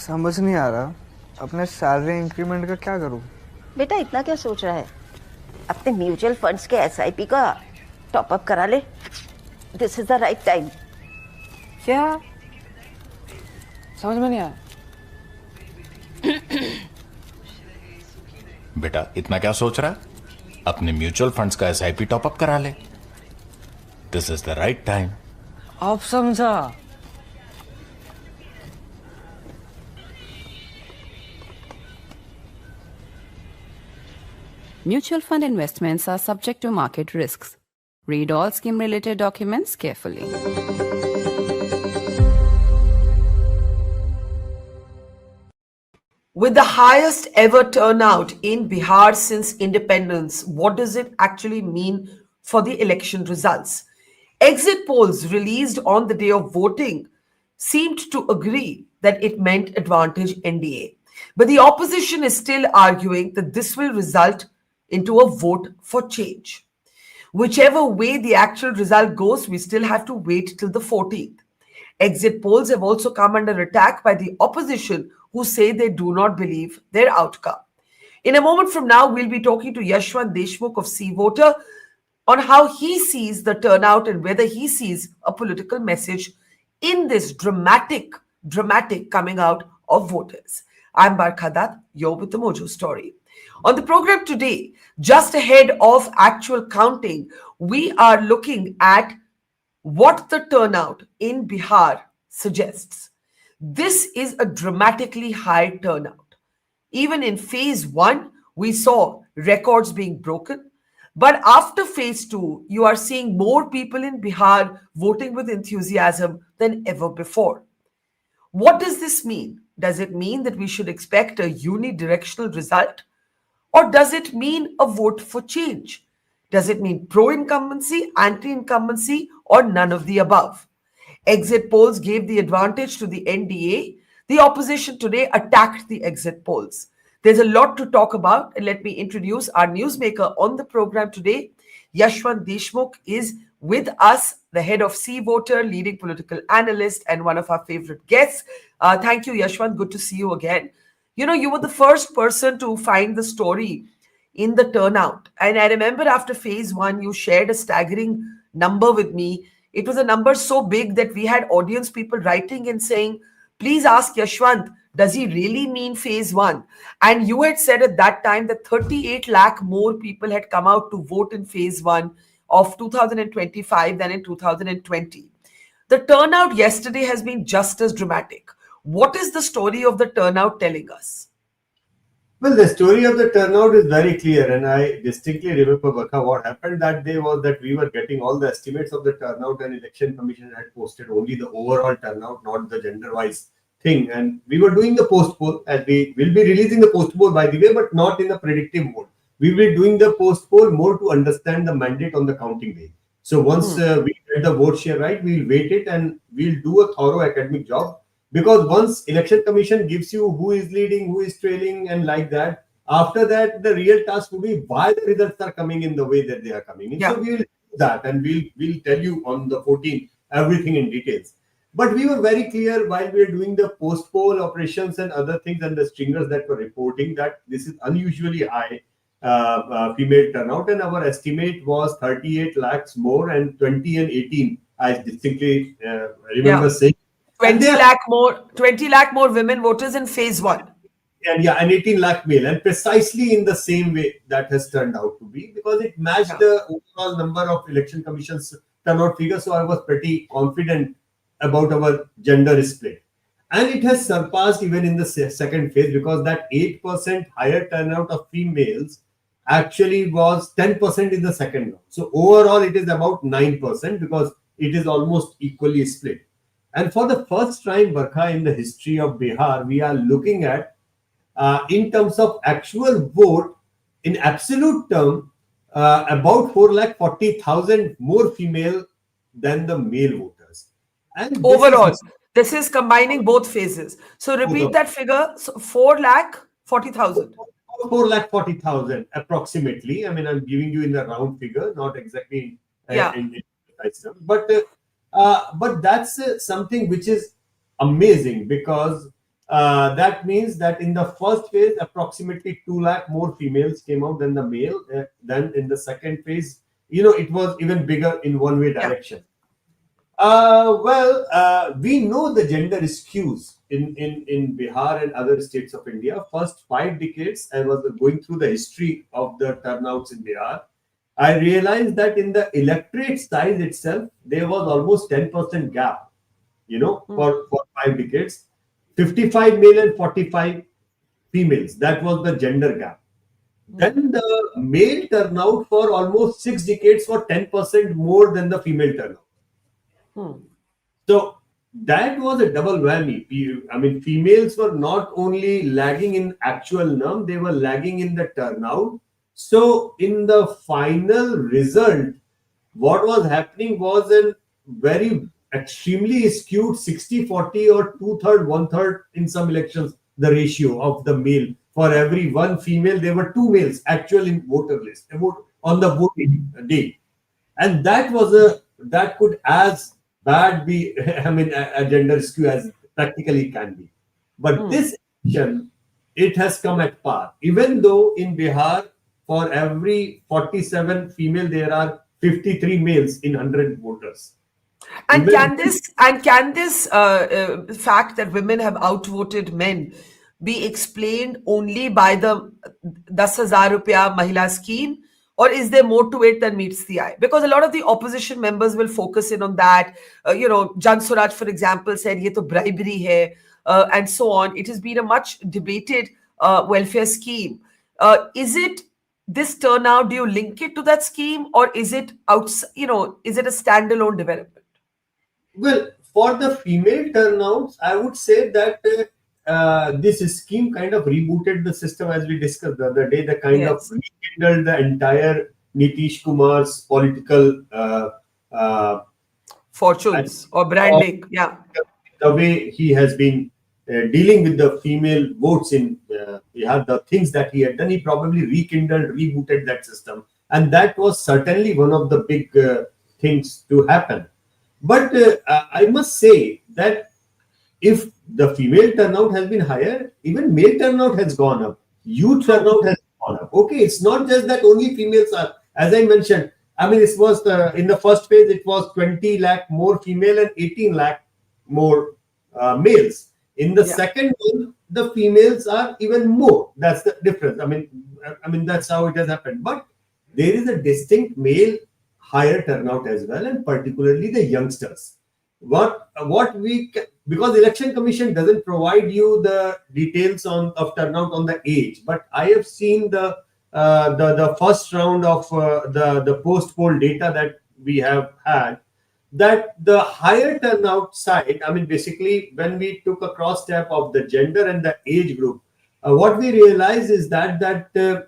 समझ नहीं आ रहा अपने सैलरी इंक्रीमेंट का क्या करूं। बेटा इतना क्या सोच रहा है? अपने म्यूचुअल फंड्स के एसआईपी का टॉप अप करा ले। This is the right time. क्या? समझ में नहीं आया। बेटा इतना क्या सोच रहा है? अपने म्यूचुअल फंड्स का एसआईपी टॉप अप करा ले। This is the right time. आप समझा। Mutual fund investments are subject to market risks. Read all scheme-related documents carefully. With the highest ever turnout in Bihar since independence, what does it actually mean for the election results? Exit polls released on the day of voting seemed to agree that it meant advantage NDA. But the opposition is still arguing that this will result into a vote for change. Whichever way the actual result goes, we still have to wait till the 14th. Exit polls have also come under attack by the opposition, who say they do not believe their outcome. In a moment from now, we'll be talking to Yashwant Deshmukh of C Voter on how he sees the turnout and whether he sees a political message in this dramatic coming out of voters. I'm Barkha, you're with the Mojo story. On the program today, just ahead of actual counting, we are looking at what the turnout in Bihar suggests. This is a dramatically high turnout. Even in phase 1, we saw records being broken. But after phase 2, you are seeing more people in Bihar voting with enthusiasm than ever before. What does this mean? Does it mean that we should expect a unidirectional result? Or does it mean a vote for change? Does it mean pro-incumbency, anti-incumbency, or none of the above? Exit polls gave the advantage to the NDA. The opposition today attacked the exit polls. There's a lot to talk about, and let me introduce our newsmaker on the program today. Yashwant Deshmukh is with us, the head of C Voter, leading political analyst, and one of our favorite guests. Thank you, Yashwant. Good to see you again. You know, you were the first person to find the story in the turnout. And I remember after phase 1, you shared a staggering number with me. It was a number so big that we had audience people writing and saying, please ask Yashwant, does he really mean phase 1? And you had said at that time that 38 lakh more people had come out to vote in phase 1 of 2025 than in 2020. The turnout yesterday has been just as dramatic. What is the story of the turnout telling us? Well, the story of the turnout is very clear, and I distinctly remember, Barkha, what happened that day was that we were getting all the estimates of the turnout, and Election Commission had posted only the overall turnout, not the gender-wise thing. And we were doing the post poll, and we will be releasing the post poll, by the way, but not in a predictive mode. We will be doing the post poll more to understand the mandate on the counting day. So once we get the vote share right, we'll wait it and we'll do a thorough academic job. Because once Election Commission gives you who is leading, who is trailing, and like that, after that, the real task will be why the results are coming in the way that they are coming in. Yeah. So we will do that, and we'll tell you on the 14th everything in details. But we were very clear while we were doing the post poll operations and other things, and the stringers that were reporting that this is unusually high female turnout, and our estimate was 38 lakhs more and 20 and 18. I distinctly remember saying. 20 lakh more women voters in phase 1. And 18 lakh male, and precisely in the same way that has turned out to be, because it matched the overall number of Election Commission's turnout figures. So I was pretty confident about our gender split. And it has surpassed even in the second phase, because that 8% higher turnout of females actually was 10% in the second round. So overall, it is about 9%, because it is almost equally split. And for the first time, Barkha, in the history of Bihar, we are looking at, in terms of actual vote, in absolute term, about 440,000 more female than the male voters. And overall, this is combining both phases. So repeat that figure. So 440,000. 440,000 approximately. I mean, I'm giving you in the round figure, not exactly in precise terms. But that's something which is amazing, because That means that in the first phase, approximately 2 lakh more females came out than the male. Then in the second phase, it was even bigger in one-way direction. We know the gender skews in Bihar and other states of India. First 5 decades, I was going through the history of the turnouts in Bihar. I realized that in the electorate size itself, there was almost 10% gap, for 5 decades. 55 male and 45 females. That was the gender gap. Then the male turnout for almost 6 decades was 10% more than the female turnout. So that was a double whammy. I mean, females were not only lagging in actual number, they were lagging in the turnout. So in the final result, what was happening was a very extremely skewed 60-40 or 2/3, 1/3 in some elections, the ratio of the male. For every one female, there were 2 males actual in voter list on the voting day. And that could as bad be, I mean, a gender skew as practically can be. But this election, it has come at par. Even though in Bihar, for every 47 female, there are 53 males in 100 voters. And can this fact that women have outvoted men be explained only by the 10,000 rupiah Mahila scheme, or is there more to it than meets the eye? Because a lot of the opposition members will focus in on that. Jan Suraaj, for example, said ye to bribery hai, and so on. It has been a much debated welfare scheme. Is it this turnout? Do you link it to that scheme, or is it is it a standalone development? Well, for the female turnouts, I would say that this scheme kind of rebooted the system, as we discussed the other day. The kind of rekindled the entire Nitish Kumar's political fortunes or branding. The way he has been dealing with the female votes in Bihar, the things that he had done, he probably rekindled, rebooted that system. And that was certainly one of the big things to happen. But I must say that if the female turnout has been higher, even male turnout has gone up. Youth turnout has gone up. Okay, it's not just that only females are. As I mentioned, I mean, it was in the first phase, it was 20 lakh more female and 18 lakh more males. In the second one, the females are even more. That's the difference. I mean, that's how it has happened. But there is a distinct male higher turnout as well, and particularly the youngsters. Because election commission doesn't provide you the details of turnout on the age, but I have seen the first round of the post poll data that we have had, that the higher turnout side, I mean, basically when we took a cross step of the gender and the age group, what we realized is that the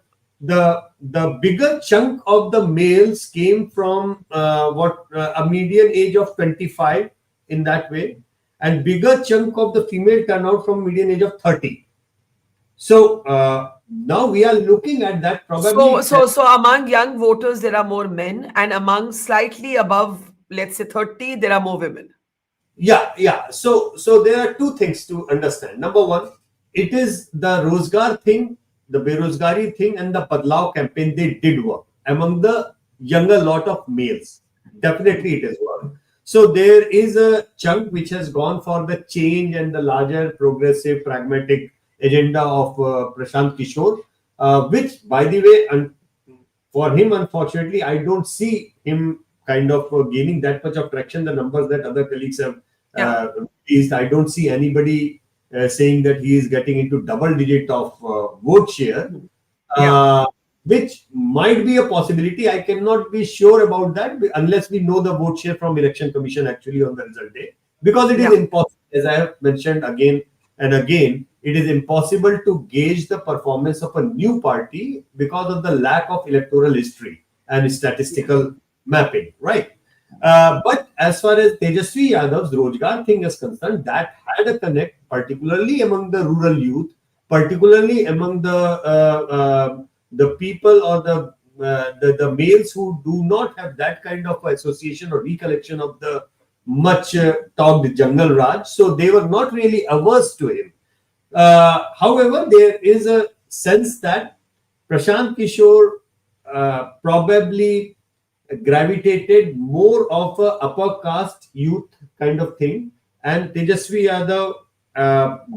bigger chunk of the males came from a median age of 25 in that way, and bigger chunk of the female turnout from median age of 30. So now we are looking at that probably. So among young voters there are more men, and among slightly above, let's say 30, there are more women. Yeah. So there are two things to understand. Number one, it is the Rozgar thing, the Berozgari thing, and the Badlao campaign. They did work among the younger lot of males. Definitely it is work. So there is a chunk which has gone for the change and the larger progressive pragmatic agenda of Prashant Kishor, which, by the way, for him, unfortunately, I don't see him kind of gaining that much of traction. The numbers that other colleagues have released, I don't see anybody saying that he is getting into double digit of vote share, which might be a possibility. I cannot be sure about that unless we know the vote share from Election Commission actually on the result day, because it is impossible, as I have mentioned again and again, it is impossible to gauge the performance of a new party because of the lack of electoral history and statistical mapping, right? But as far as Tejashwi Yadav's Rozgar thing is concerned, that had a connect, particularly among the rural youth, particularly among the people or the males who do not have that kind of association or recollection of the much talked Jungle Raj. So they were not really averse to him. However, there is a sense that Prashant Kishor probably gravitated more of a upper caste youth kind of thing, and Tejashwi Yadav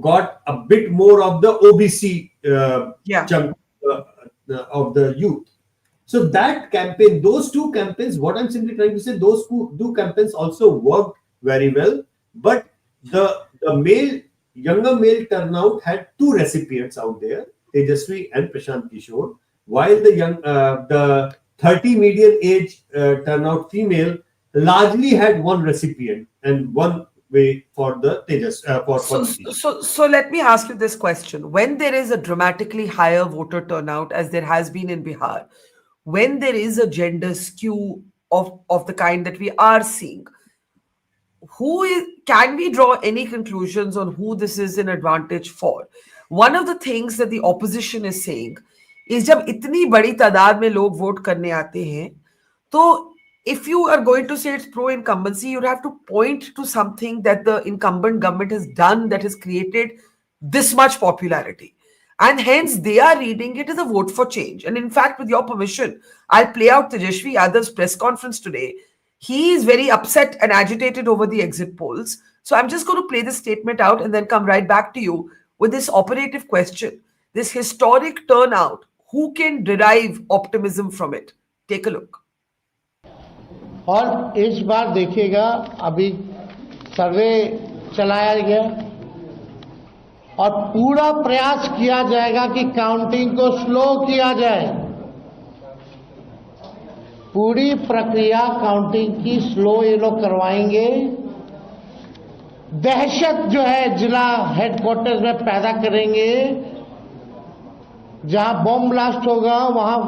got a bit more of the OBC chunk of the youth. So that campaign, those two campaigns, what I'm simply trying to say, those two campaigns also worked very well. But the younger male turnout had two recipients out there, Tejashwi and Prashant Kishor, while the 30 median age turnout female largely had one recipient and one way for the So let me ask you this question. When there is a dramatically higher voter turnout, as there has been in Bihar, when there is a gender skew of the kind that we are seeing, can we draw any conclusions on who this is an advantage for? One of the things that the opposition is saying is जब इतनी बड़ी तादाद में लोग vote करने आते हैं, तो if you are going to say it's pro-incumbency, you have to point to something that the incumbent government has done that has created this much popularity. And hence, they are reading it as a vote for change. And in fact, with your permission, I'll play out Tejashwi Yadav's press conference today. He is very upset and agitated over the exit polls. So I'm just going to play this statement out and then come right back to you with this operative question. This historic turnout, who can derive optimism from it? Take a look. और इस बार देखिएगा अभी सर्वे चलाया गया और पूरा प्रयास किया जाएगा कि काउंटिंग को स्लो किया जाए। पूरी प्रक्रिया काउंटिंग की स्लो ये लोग करवाएंगे। दहशत जो है जिला हेडक्वार्टर्स में पैदा करेंगे। जहां बॉम्ब ब्लास्ट होगा वहां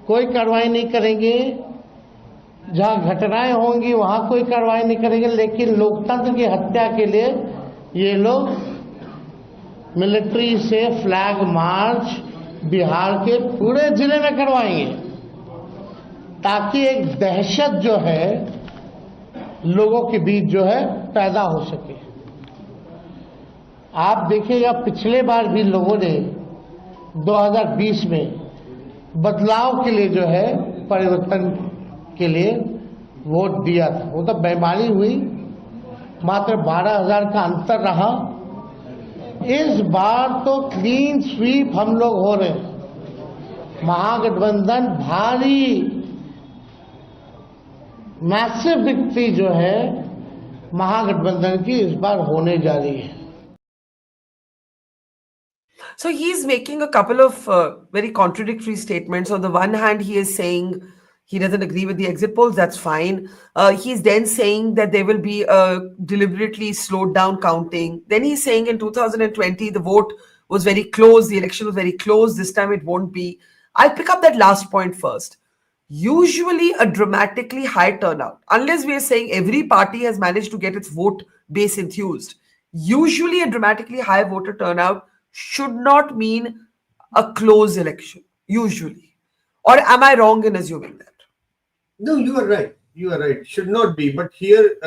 कोई कार्रवाई नहीं करेंगे, जहां घटनाएं होंगी वहां कोई कार्रवाई नहीं करेंगे, लेकिन लोकतंत्र की हत्या के लिए ये लोग मिलिट्री से फ्लैग मार्च बिहार के पूरे जिले में करवाएंगे ताकि एक दहशत जो है लोगों के बीच जो है पैदा हो सके। आप देखिएगा पिछले बार भी लोगों ने 2020 में बदलाव के लिए जो है परिवर्तन के लिए वोट दिया था। वो तो बेईमानी हुई, मात्र 12,000 का अंतर रहा। इस बार तो क्लीन स्वीप हम लोग हो रहे हैं। महागठबंधन भारी मैसिव विक्ट्री जो है महागठबंधन की इस बार होने जा रही है। So he's making a couple of very contradictory statements. On the one hand, he is saying he doesn't agree with the exit polls. That's fine. He's then saying that there will be a deliberately slowed down counting. Then he's saying in 2020, the vote was very close. The election was very close. This time it won't be. I'll pick up that last point first. Usually a dramatically high turnout, unless we are saying every party has managed to get its vote base enthused, usually a dramatically high voter turnout should not mean a close election, usually. Or am I wrong in assuming that? No, you are right. You are right. Should not be. But here,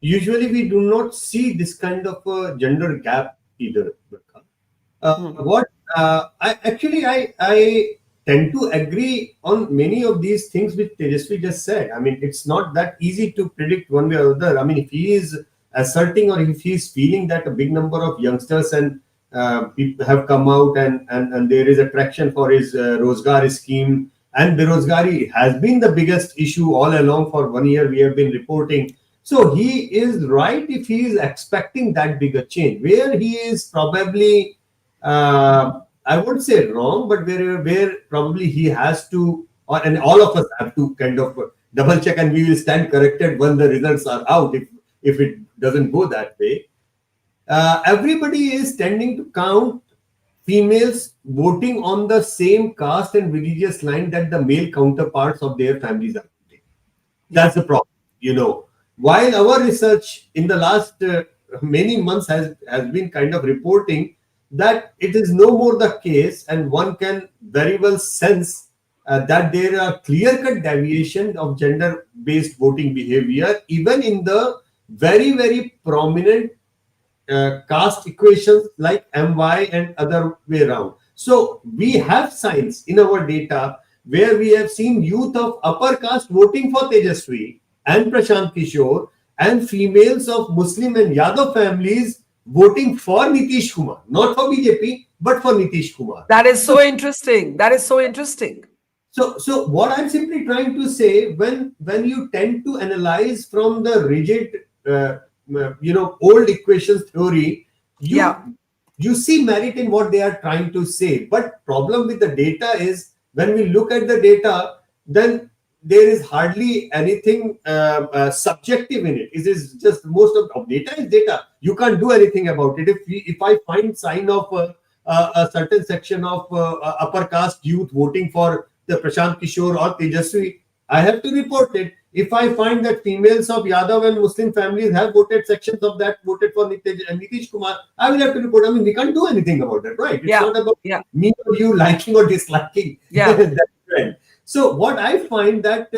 usually we do not see this kind of a gender gap either. I tend to agree on many of these things which Tejashwi just said. I mean, it's not that easy to predict one way or other. I mean, if he is asserting or if he is feeling that a big number of youngsters and people have come out and there is attraction for his Rozgar scheme, and Berozgari has been the biggest issue all along for 1 year we have been reporting. So he is right if he is expecting that bigger change. Where he is probably, I would say wrong, but where probably he has to, and all of us have to kind of double check, and we will stand corrected when the results are out if it doesn't go that way. Everybody is tending to count females voting on the same caste and religious line that the male counterparts of their families are voting. That's the problem, you know. While our research in the last many months has been kind of reporting that it is no more the case, and one can very well sense that there are clear-cut deviation of gender-based voting behavior, even in the very, very prominent caste equations like MY and other way around. So we have signs in our data where we have seen youth of upper caste voting for Tejashwi and Prashant Kishor, and females of Muslim and Yadav families voting for Nitish Kumar, not for BJP, but for Nitish Kumar. That is so interesting. That is so interesting. So what I'm simply trying to say, when you tend to analyze from the rigid, old equations theory, you see merit in what they are trying to say. But problem with the data is, when we look at the data, then there is hardly anything subjective in it. It is just, most of data is data. You can't do anything about it. If I find sign of a certain section of upper caste youth voting for the Prashant Kishor or Tejashwi, I have to report it. If I find that females of Yadav and Muslim families have voted sections of that voted for Nitish Kumar, I will have to report. I mean, we can't do anything about that, right? It's not about me or you liking or disliking that trend. So what I find that,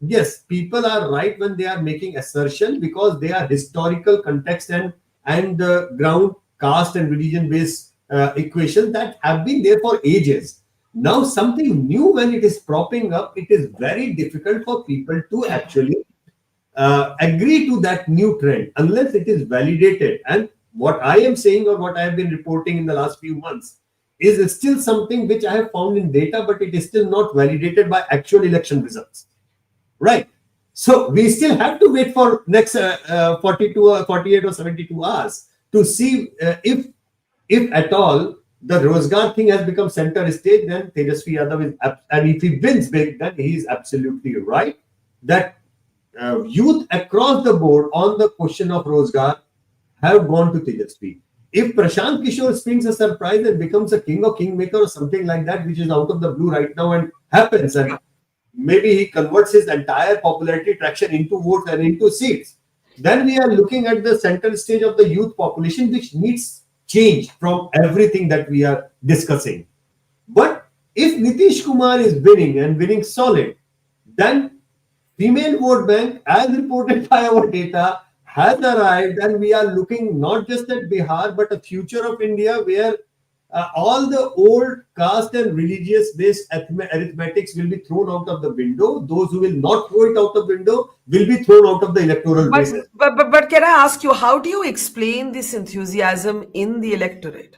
yes, people are right when they are making assertion, because they are historical context and ground caste and religion based equations that have been there for ages. Now something new, when it is propping up, it is very difficult for people to actually agree to that new trend unless it is validated. And what I am saying, or what I have been reporting in the last few months, is still something which I have found in data, but it is still not validated by actual election results, right? So we still have to wait for next 42 or 48 or 72 hours to see if at all the Rozgar thing has become center stage. Then Tejashwi Yadav is, and if he wins big, then he is absolutely right that youth across the board on the question of Rozgar have gone to Tejashwi. If Prashant Kishor springs a surprise and becomes a king or kingmaker or something like that, which is out of the blue right now and happens, and maybe he converts his entire popularity traction into votes and into seats, then we are looking at the center stage of the youth population, which needs change from everything that we are discussing. But if Nitish Kumar is winning and winning solid, then female vote bank, as reported by our data, has arrived, and we are looking not just at Bihar, but a future of India where all the old caste and religious based arithmetics will be thrown out of the window. Those who will not throw it out the window will be thrown out of the electoral basis. But can I ask you, how do you explain this enthusiasm in the electorate?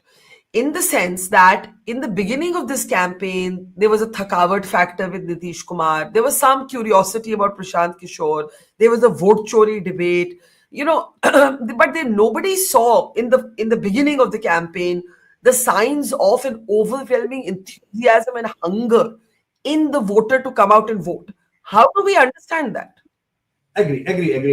In the sense that in the beginning of this campaign, there was a thakawat factor with Nitish Kumar. There was some curiosity about Prashant Kishor. There was a vote chori debate. But then nobody saw in the beginning of the campaign the signs of an overwhelming enthusiasm and hunger in the voter to come out and vote. How do we understand that? Agree.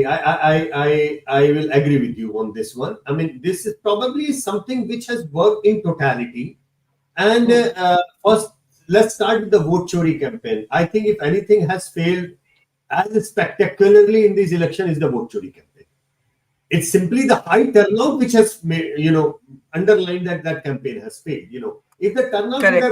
I will agree with you on this one. I mean, this is probably something which has worked in totality. And first, let's start with the vote chori campaign. I think if anything has failed as spectacularly in this election is the vote chori campaign. It's simply the high turnout which has made, underlined that campaign has failed. If the turnout would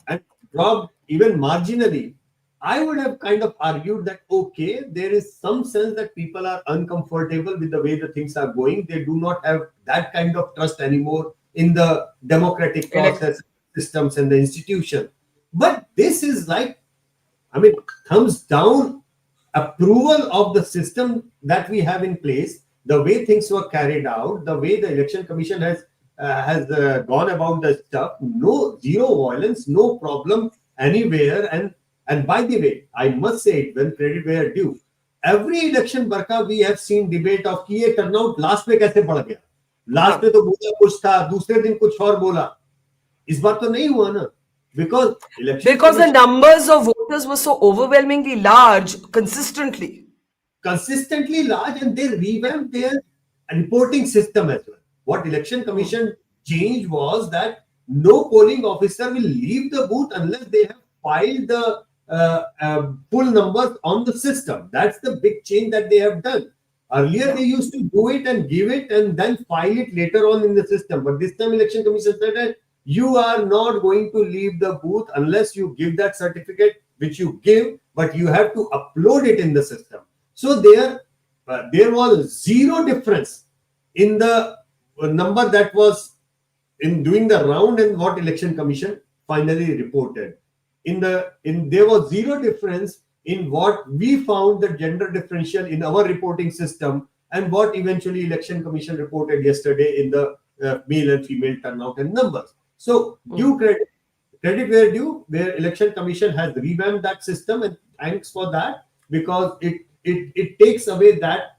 have dropped even marginally, I would have kind of argued that, okay, there is some sense that people are uncomfortable with the way the things are going. They do not have that kind of trust anymore in the democratic process, systems and the institution. But this is thumbs down approval of the system that we have in place, the way things were carried out, the way the election commission has gone about the stuff. Zero violence, no problem anywhere. And by the way, I must say it when credit where due. Every election, Barkha, we have seen debate of कि ये turnout last में कैसे बढ़ गया. Last में तो बोला कुछ था, दूसरे दिन कुछ और बोला. इस बार तो नहीं हुआ ना. Because the numbers of voters were so overwhelmingly large consistently, large, and they revamped their reporting system as well. What election commission changed was that no polling officer will leave the booth unless they have filed the full numbers on the system. That's the big change that they have done. Earlier they used to do it and give it and then file it later on in the system. But this time election commission said that you are not going to leave the booth unless you give that certificate, which you give, but you have to upload it in the system. So there was zero difference in the number that was in doing the round and what election commission finally reported. There was zero difference in what we found the gender differential in our reporting system and what eventually election commission reported yesterday in the male and female turnout and numbers. So due credit where due, where election commission has revamped that system, and thanks for that, because it takes away that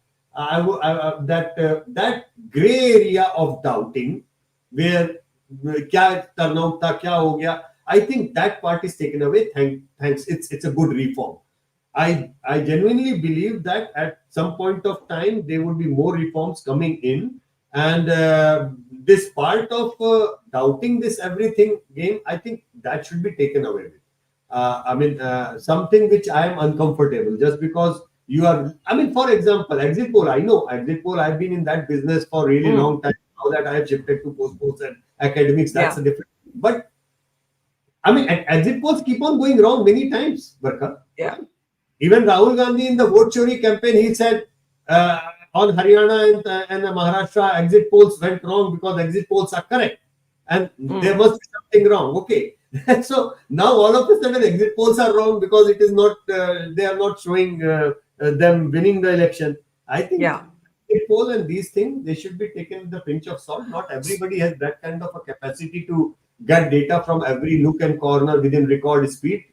that gray area of doubting where kya turnout tha, kya ho gaya. I think that part is taken away. Thanks. It's a good reform. I genuinely believe that at some point of time there would be more reforms coming in, and this part of doubting this everything game, I think that should be taken away. Something which I am uncomfortable just because you are. For example, exit poll. I know exit poll. I've been in that business for a really long time. Now that I have shifted to post and academics, that's a different. But exit polls keep on going wrong many times, Barkha. Yeah. Even Rahul Gandhi in the vote chori campaign, he said on Haryana and Maharashtra, exit polls went wrong because exit polls are correct. And there must be something wrong. Okay. So now all of a sudden exit polls are wrong because it is not, they are not showing them winning the election. I think exit poll and these things, they should be taken with a pinch of salt. Not everybody has that kind of a capacity to get data from every nook and corner within record speed.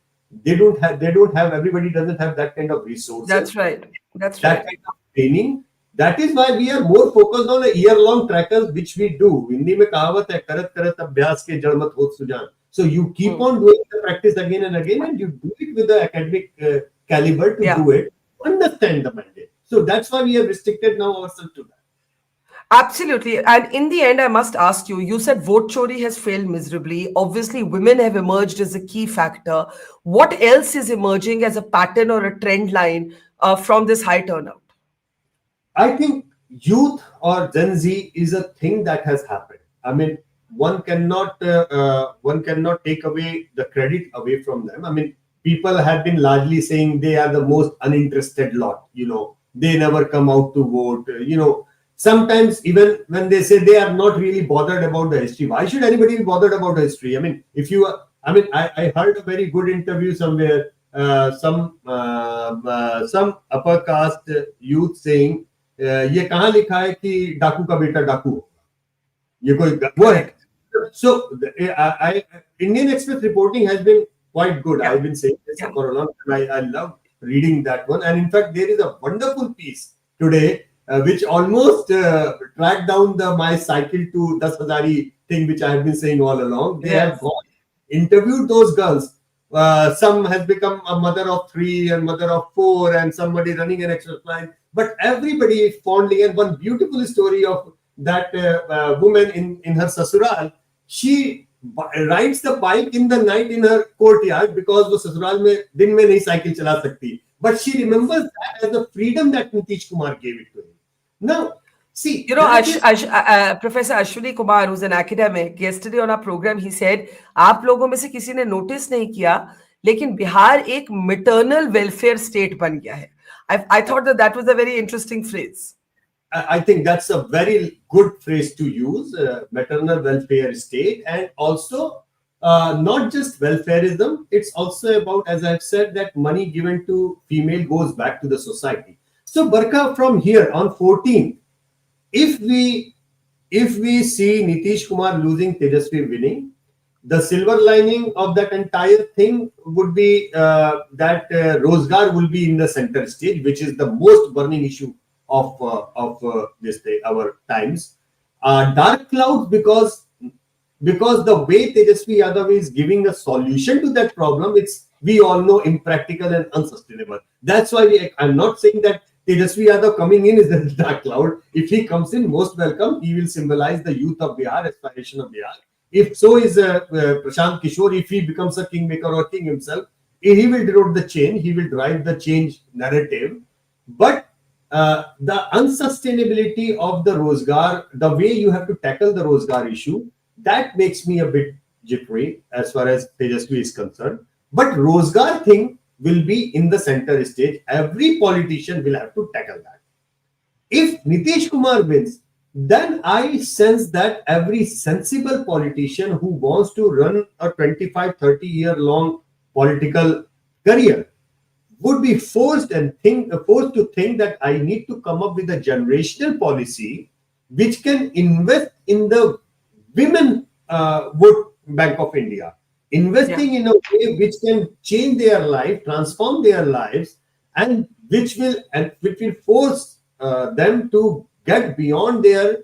Everybody doesn't have that kind of resources. That's right. That kind of training. That is why we are more focused on a year-long trackers, which we do. Hindi mein kahavat hai, karat karat abhyas ke jal mat hot sujan. So you keep on doing the practice again and again, and you do it with the academic caliber to do it, understand the mandate. So that's why we have restricted now ourselves to that. Absolutely. And in the end, I must ask you, you said vote chori has failed miserably. Obviously, women have emerged as a key factor. What else is emerging as a pattern or a trend line from this high turnout? I think youth or Gen Z is a thing that has happened. One cannot take away the credit away from them. People have been largely saying they are the most uninterested lot. They never come out to vote. Sometimes even when they say they are not really bothered about the history, why should anybody be bothered about the history? I heard a very good interview somewhere, some upper caste youth saying, "ये कहाँ लिखा है कि डाकू का बेटा डाकू होगा? ये कोई वो है?" So Indian Express reporting has been quite good. I've been saying this for a long time. I love reading that one, and in fact, there is a wonderful piece today. Which almost tracked down my cycle to 10,000 thing, which I have been saying all along. They have interviewed those girls. Some has become a mother of 3 and mother of 4 and somebody running an express line. But everybody fondly, and one beautiful story of that woman in her sasural, she rides the bike in the night in her courtyard because वो ससुराल में दिन में नहीं cycle चला सकती. But she remembers that as the freedom that Nitish Kumar gave it to him. Now, see, Professor Ashwini Kumar, who's an academic, yesterday on our program, he said, आप लोगों में से किसी ने notice नहीं किया, लेकिन बिहार एक maternal welfare state बन गया है. I thought that was a very interesting phrase. I think that's a very good phrase to use, maternal welfare state, and also not just welfareism, it's also about, as I've said, that money given to female goes back to the society. So Barkha, from here on 14th, if we see Nitish Kumar losing, Tejashwi winning, the silver lining of that entire thing would be that Rozgar will be in the center stage, which is the most burning issue of this day, our times. Dark clouds, because the way Tejashwi Yadav is giving a solution to that problem, we all know impractical and unsustainable. That's why I'm not saying that Tejashwi Yadav coming in is the dark cloud. If he comes in, most welcome. He will symbolize the youth of Bihar, aspiration of Bihar. If so is Prashant Kishor, if he becomes a kingmaker or king himself, he will denote the change. He will drive the change narrative. But the unsustainability of the Rozgar, the way you have to tackle the Rozgar issue, that makes me a bit jittery as far as Tejashwi is concerned. But Rozgar thing will be in the center stage. Every politician will have to tackle that. If Nitish Kumar wins, then I sense that every sensible politician who wants to run a 25-30 year long political career would be forced to think that I need to come up with a generational policy which can invest in the women vote bank of India, investing in a way which can change their life, transform their lives, and which will force them to get beyond their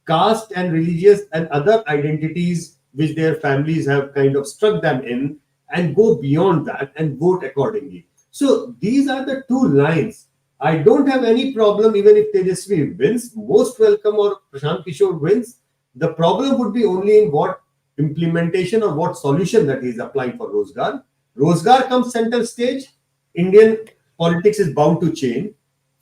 caste and religious and other identities which their families have kind of struck them in, and go beyond that and vote accordingly. So these are the two lines. I don't have any problem even if Tejashwi wins, most welcome, or Prashant Kishor wins. The problem would be only in what implementation or what solution that he is applying for Rozgar. Rozgar comes center stage, Indian politics is bound to change.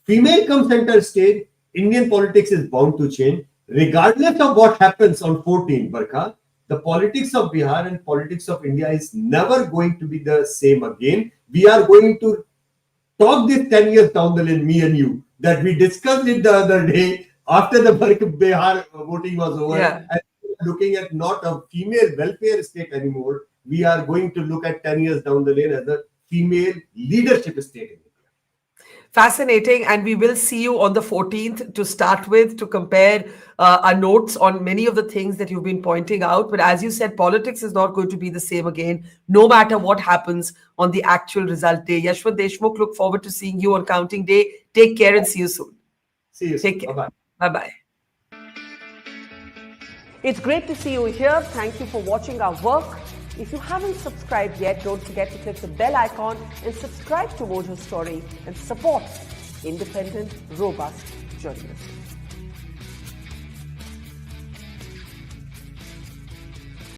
Female comes center stage, Indian politics is bound to change. Regardless of what happens on 14, Barkha, the politics of Bihar and politics of India is never going to be the same again. We are going to talk this 10 years down the line, me and you, that we discussed it the other day after the Bihar voting was over. Yeah. And looking at not a female welfare state anymore. We are going to look at 10 years down the lane as a female leadership state in India. Fascinating, and we will see you on the 14th to start with, to compare our notes on many of the things that you've been pointing out. But as you said, politics is not going to be the same again, no matter what happens on the actual result day. Yashwant Deshmukh, look forward to seeing you on counting day. Take care and see you soon. See you soon. Take care. Bye-bye. Bye-bye. It's great to see you here. Thank you for watching our work. If you haven't subscribed yet, don't forget to click the bell icon and subscribe to Mojo Story and support independent, robust journalism.